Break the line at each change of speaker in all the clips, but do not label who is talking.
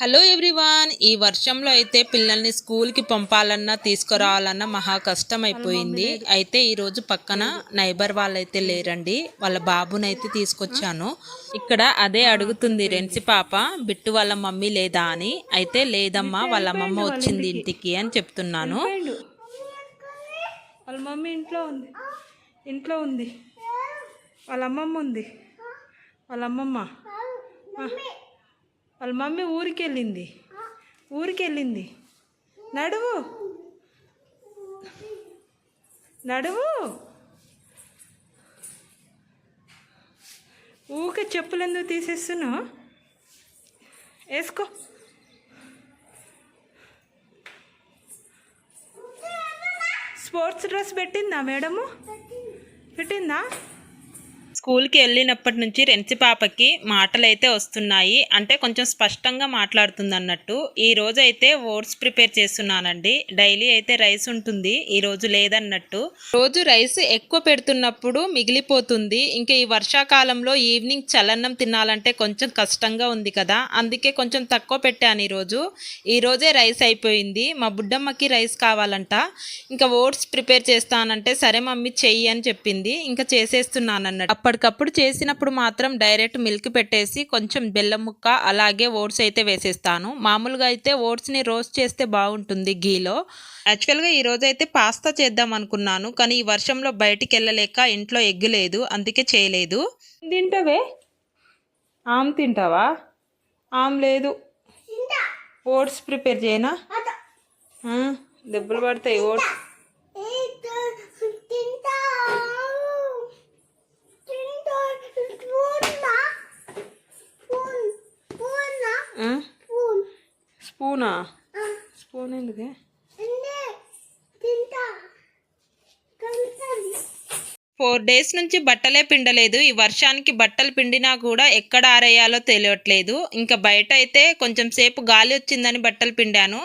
Hello everyone. ఈ వర్షంలో అయితే పిల్లల్ని స్కూల్కి పంపాలన్నా తీసుకురావాలన్నా మహా కష్టం అయిపోయింది. అయితే ఈరోజు పక్కన నైబర్ వాళ్ళైతే లేరండి, వాళ్ళ బాబునైతే తీసుకొచ్చాను. ఇక్కడ అదే అడుగుతుంది రెన్సి పాప, బిట్టు వాళ్ళ మమ్మీ లేదా అని. అయితే లేదమ్మా, వాళ్ళ అమ్మమ్మ వచ్చింది ఇంటికి అని చెప్తున్నాను.
వాళ్ళ మమ్మీ ఇంట్లో ఉంది వాళ్ళ అమ్మమ్మ ఉంది. వాళ్ళ మమ్మీ ఊరికి వెళ్ళింది. నడువు ఊకే చెప్పులు ఎందుకు తీసేస్తున్నావు? వేసుకో. స్పోర్ట్స్ డ్రెస్ పెట్టిందా మేడము? పెట్టిందా?
స్కూల్కి వెళ్ళినప్పటి నుంచి రెన్సి పాపకి మాటలు అయితే వస్తున్నాయి, అంటే కొంచెం స్పష్టంగా మాట్లాడుతుంది అన్నట్టు. ఈ రోజు అయితే ఓట్స్ ప్రిపేర్ చేస్తున్నానండి. డైలీ అయితే రైస్ ఉంటుంది, ఈ రోజు లేదన్నట్టు. రోజు రైస్ ఎక్కువ పెడుతున్నప్పుడు మిగిలిపోతుంది. ఇంకా ఈ వర్షాకాలంలో ఈవినింగ్ చల్లన్నం తినాలంటే కొంచెం కష్టంగా ఉంది కదా, అందుకే కొంచెం తక్కువ పెట్టాను ఈ రోజే రైస్ అయిపోయింది. మా బుడ్డమ్మకి రైస్ కావాలంట. ఇంకా ఓట్స్ ప్రిపేర్ చేస్తానంటే సరే మమ్మీ చెయ్యి అని చెప్పింది. ఇంకా చేసేస్తున్నాను అన్నట్టు. అప్పటికప్పుడు చేసినప్పుడు మాత్రం డైరెక్ట్ మిల్క్ పెట్టేసి కొంచెం బెల్లం ముక్క అలాగే ఓట్స్ అయితే వేసేస్తాను. మామూలుగా అయితే ఓట్స్ని రోస్ట్ చేస్తే బాగుంటుంది గీలో. యాక్చువల్గా ఈరోజు అయితే పాస్తా చేద్దాం అనుకున్నాను, కానీ ఈ వర్షంలో బయటికి వెళ్ళలేక ఇంట్లో ఎగ్ లేదు, అందుకే చేయలేదు.
తింటావే? ఆమ్ తింటావా? ఆమ్ లేదు. ఓట్స్ ప్రిపేర్ చేయనా? దెబ్బలు పడతాయి ఓట్స్. స్పూన్ ఎందుకే?
4 days నుంచి బట్టలే పిండలేదు. ఈ వర్షానికి బట్టలు పిండినా కూడా ఎక్కడ ఆరేయాలో తెలియట్లేదు. ఇంకా బయట అయితే కొంచెం సేపు గాలి వచ్చిందని బట్టలు పిండాను.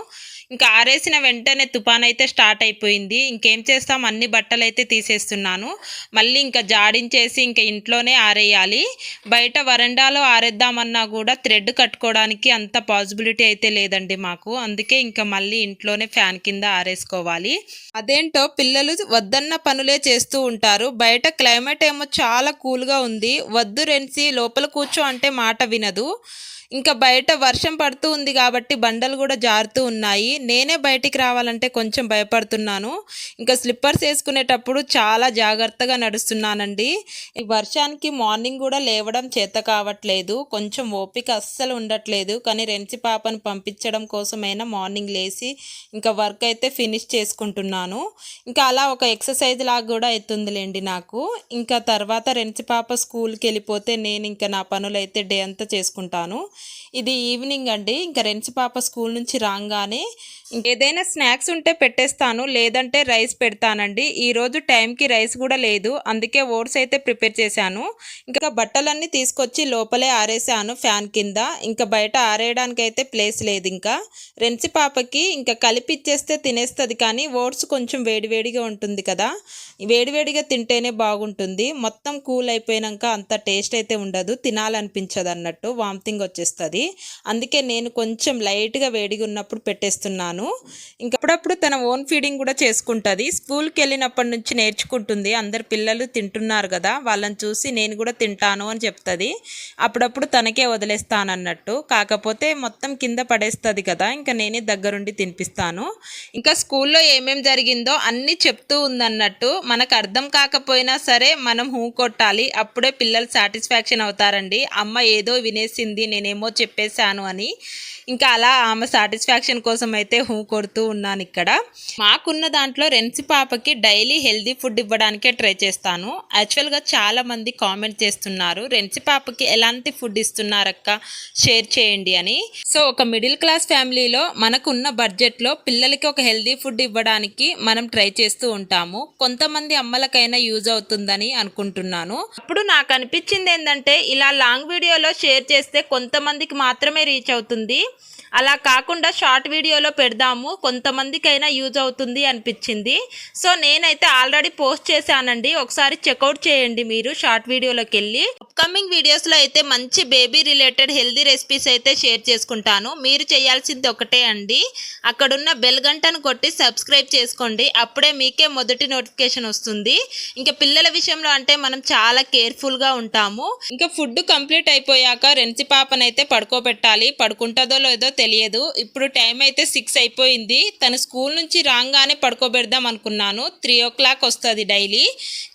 ఇంకా ఆరేసిన వెంటనే తుఫాన్ అయితే స్టార్ట్ అయిపోయింది. ఇంకేం చేస్తాం, అన్ని బట్టలు అయితే తీసేస్తున్నాను. మళ్ళీ ఇంకా జాడించేసి ఇంకా ఇంట్లోనే ఆరేయాలి. బయట వరండాలో ఆరేద్దామన్నా కూడా థ్రెడ్ కట్టుకోవడానికి అంత పాసిబిలిటీ అయితే లేదండి మాకు, అందుకే ఇంకా మళ్ళీ ఇంట్లోనే ఫ్యాన్ కింద ఆరేసుకోవాలి. అదేంటో పిల్లలు వద్దన్న పనులే చేస్తూ ఉంటారు. బయట క్లైమేట్ ఏమో చాలా కూల్గా ఉంది. వద్దు రెన్సి లోపల కూర్చో అంటే మాట వినదు. ఇంకా బయట వర్షం పడుతూ ఉంది కాబట్టి బండలు కూడా జారుతూ ఉన్నాయి. నేనే బయటికి రావాలంటే కొంచెం భయపడుతున్నాను. ఇంకా స్లిప్పర్స్ వేసుకునేటప్పుడు చాలా జాగ్రత్తగా నడుస్తున్నానండి. ఈ వర్షానికి మార్నింగ్ కూడా లేవడం చేత కావట్లేదు, కొంచెం ఓపిక అస్సలు ఉండట్లేదు. కానీ రెన్సి పాపను పంపించడం కోసమైనా మార్నింగ్ లేచి ఇంకా వర్క్ అయితే ఫినిష్ చేసుకుంటున్నాను. ఇంకా అలా ఒక ఎక్సర్సైజ్ లాగా కూడా అవుతుందిలేండి నాకు. ఇంకా తర్వాత రెన్సి పాప స్కూల్కి వెళ్ళిపోతే నేను ఇంకా నా పనులు అయితే డే అంతా చేసుకుంటాను. ఇది ఈవినింగ్ అండి. ఇంకా రెన్సి పాప స్కూల్ నుంచి రాగానే ఏదైనా స్నాక్స్ ఉంటే పెట్టేస్తాను, లేదంటే రైస్ పెడతానండి. ఈరోజు టైంకి రైస్ కూడా లేదు, అందుకే ఓట్స్ అయితే ప్రిపేర్ చేశాను. ఇంకా బట్టలన్నీ తీసుకొచ్చి లోపలే ఆరేసాను ఫ్యాన్ కింద. ఇంకా బయట ఆరేయడానికి అయితే ప్లేస్ లేదు. ఇంకా రెన్సి పాపకి ఇంకా కలిపిచ్చేస్తే తినేస్తుంది, కానీ ఓట్స్ కొంచెం వేడివేడిగా ఉంటుంది కదా, వేడివేడిగా తింటేనే బాగుంటుంది. మొత్తం కూల్ అయిపోయాక అంత టేస్ట్ అయితే ఉండదు, తినాలనిపించదు అన్నట్టు, వామిటింగ్ వచ్చేస్తుంది. అందుకే నేను కొంచెం లైట్గా వేడిగా ఉన్నప్పుడు పెట్టేస్తున్నాను. ఇంకా అప్పుడప్పుడు తన ఓన్ ఫీడింగ్ కూడా చేసుకుంటుంది. స్కూల్కి వెళ్ళినప్పటి నుంచి నేర్చుకుంటుంది. అందరు పిల్లలు తింటున్నారు కదా, వాళ్ళని చూసి నేను కూడా తింటాను అని చెప్తుంది. అప్పుడప్పుడు తనకే వదిలేస్తాను అన్నట్టు, కాకపోతే మొత్తం కింద పడేస్తుంది కదా, ఇంకా నేనే దగ్గరుండి తినిపిస్తాను. ఇంకా స్కూల్లో ఏమేం జరిగిందో అన్నీ చెప్తూ ఉందన్నట్టు. మనకు అర్థం కాకపోయినా సరే మనం హూ కొట్టాలి, అప్పుడే పిల్లలు సాటిస్ఫాక్షన్ అవుతారండి. అమ్మ ఏదో వినేసింది, నేనేమో చెప్పేశాను అని. ఇంకా అలా ఆమె సాటిస్ఫాక్షన్ కోసం అయితే హూ కొడుతూ ఉన్నాను. ఇక్కడ మాకున్న దాంట్లో రెన్సి పాపకి డైలీ హెల్దీ ఫుడ్ ఇవ్వడానికే ట్రై చేస్తాను. యాక్చువల్గా చాలామంది కామెంట్ చేస్తున్నారు, రెన్సి పాపకి ఎలాంటి ఫుడ్ ఇస్తున్నారక్క షేర్ చేయండి అని. సో ఒక మిడిల్ క్లాస్ ఫ్యామిలీలో మనకున్న బడ్జెట్లో పిల్లలకి ఒక హెల్దీ ఫుడ్ ఇవ్వడానికి మనం ట్రై చేస్తూ ఉంటాము. కొంతమంది అమ్మలకైనా యూజ్ అవుతుందని అనుకుంటున్నాను. అప్పుడు నాకు అనిపించింది ఏంటంటే, ఇలా లాంగ్ వీడియోలో షేర్ చేస్తే కొంతమందికి మాత్రమే రీచ్ అవుతుంది. అలా కాకుండా షార్ట్ వీడియోలో పెడదాము, కొంతమందికైనా యూజ్ అవుతుంది అనిపించింది. సో నేనైతే ఆల్రెడీ పోస్ట్ చేశానండి, ఒకసారి చెక్అవుట్ చేయండి మీరు షార్ట్ వీడియోలోకి వెళ్ళి. అప్కమింగ్ వీడియోస్లో అయితే మంచి బేబీ రిలేటెడ్ హెల్దీ రెసిపీస్ అయితే షేర్ చేసుకుంటాను. మీరు చేయాల్సింది ఒకటే అండి, అక్కడున్న బెల్ గంటను కొట్టి సబ్స్క్రైబ్ చేసుకోండి, అప్పుడే మీకే మొదటి నోటిఫికేషన్ వస్తుంది. ఇంకా పిల్లల విషయంలో అంటే మనం చాలా కేర్ఫుల్గా ఉంటాము. ఇంకా ఫుడ్ కంప్లీట్ అయిపోయాక రెన్సి పాపనైతే పడుకోబెట్టాలి, పడుకుంటుందో లేదో తెలియదు. ఇప్పుడు టైం అయితే 6 అయిపోయింది. తను స్కూల్ నుంచి రాగానే పడుకోబెడదాం అనుకున్నాను, 3 o'clock వస్తుంది డైలీ,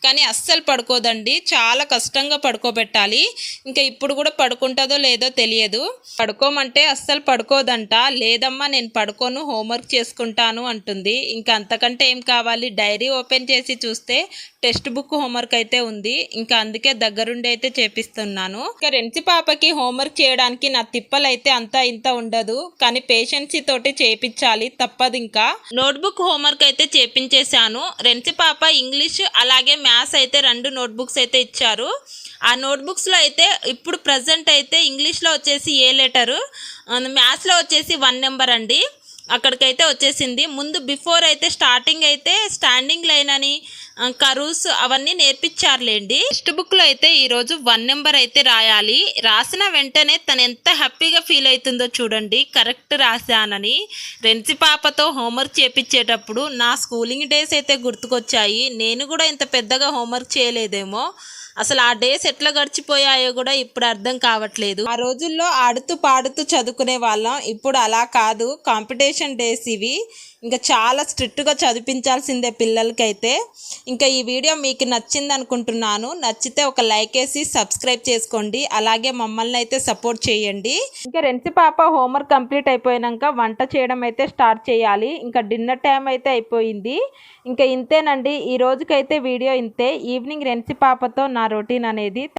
కానీ అస్సలు పడుకోదండి, చాలా కష్టంగా పడుకోబెట్టాలి. ఇంకా ఇప్పుడు కూడా పడుకుంటుందో లేదో తెలియదు. పడుకోమంటే అస్సలు పడుకోదంట. లేదమ్మా నేను పడుకోను, హోంవర్క్ చేసుకుంటాను అంటుంది. ఇంకా అంతకంటే ఏం కావాలి, డైరీ ఓపెన్ చేసి చూస్తే టెక్స్ట్ బుక్ హోంవర్క్ అయితే ఉంది. ఇంకా అందుకే దగ్గరుండి అయితే చేపిస్తున్నాను. ఇంకా రెన్సి పాపకి హోంవర్క్ చేయడానికి నా తిప్పలు అయితే అంతా ఇంత ఉండదు, కానీ పేషెన్సీ తోటి చేపించాలి, తప్పదు. ఇంకా నోట్బుక్ హోంవర్క్ అయితే చేపించేశాను. రెన్సి పాప ఇంగ్లీష్ అలాగే మ్యాథ్స్ అయితే 2 నోట్బుక్స్ అయితే ఇచ్చారు. ఆ నోట్బుక్స్లో అయితే ఇప్పుడు ప్రజెంట్ అయితే ఇంగ్లీష్లో వచ్చేసి ఏ లెటరు, మ్యాథ్స్లో వచ్చేసి 1 నెంబర్ అండి, అక్కడికైతే వచ్చేసింది. ముందు బిఫోర్ అయితే స్టార్టింగ్ అయితే స్టాండింగ్ లైన్ అని కరూస్ అవన్నీ నేర్పించారులేండి. టెక్స్ట్ బుక్లో అయితే ఈరోజు 1 నెంబర్ అయితే రాయాలి. రాసిన వెంటనే తను ఎంత హ్యాపీగా ఫీల్ అవుతుందో చూడండి, కరెక్ట్ రాశానని. రెన్సి పాపతో హోంవర్క్ చేపించేటప్పుడు నా స్కూలింగ్ డేస్ అయితే గుర్తుకొచ్చాయి. నేను కూడా ఇంత పెద్దగా హోంవర్క్ చేయలేదేమో, అసలు ఆ డేస్ ఎట్లా గడిచిపోయాయో కూడా ఇప్పుడు అర్థం కావట్లేదు. ఆ రోజుల్లో ఆడుతూ పాడుతూ చదువుకునే వాళ్ళం, ఇప్పుడు అలా కాదు, కాంపిటీషన్ డేస్ ఇవి. ఇంకా చాలా స్ట్రిక్ట్గా చదివించాల్సిందే పిల్లలకైతే. ఇంకా ఈ వీడియో మీకు నచ్చింది అనుకుంటున్నాను. నచ్చితే ఒక లైక్ వేసి సబ్స్క్రైబ్ చేసుకోండి, అలాగే మమ్మల్ని అయితే సపోర్ట్ చేయండి. ఇంకా రెన్సి పాప హోంవర్క్ కంప్లీట్ అయిపోయాక వంట చేయడం అయితే స్టార్ట్ చేయాలి. ఇంకా డిన్నర్ టైం అయితే అయిపోయింది. ఇంకా ఇంతేనండి, ఈ రోజుకైతే వీడియో ఇంతే. ఈవినింగ్ రెన్సి పాపతో నా రొటీన్ అనేది.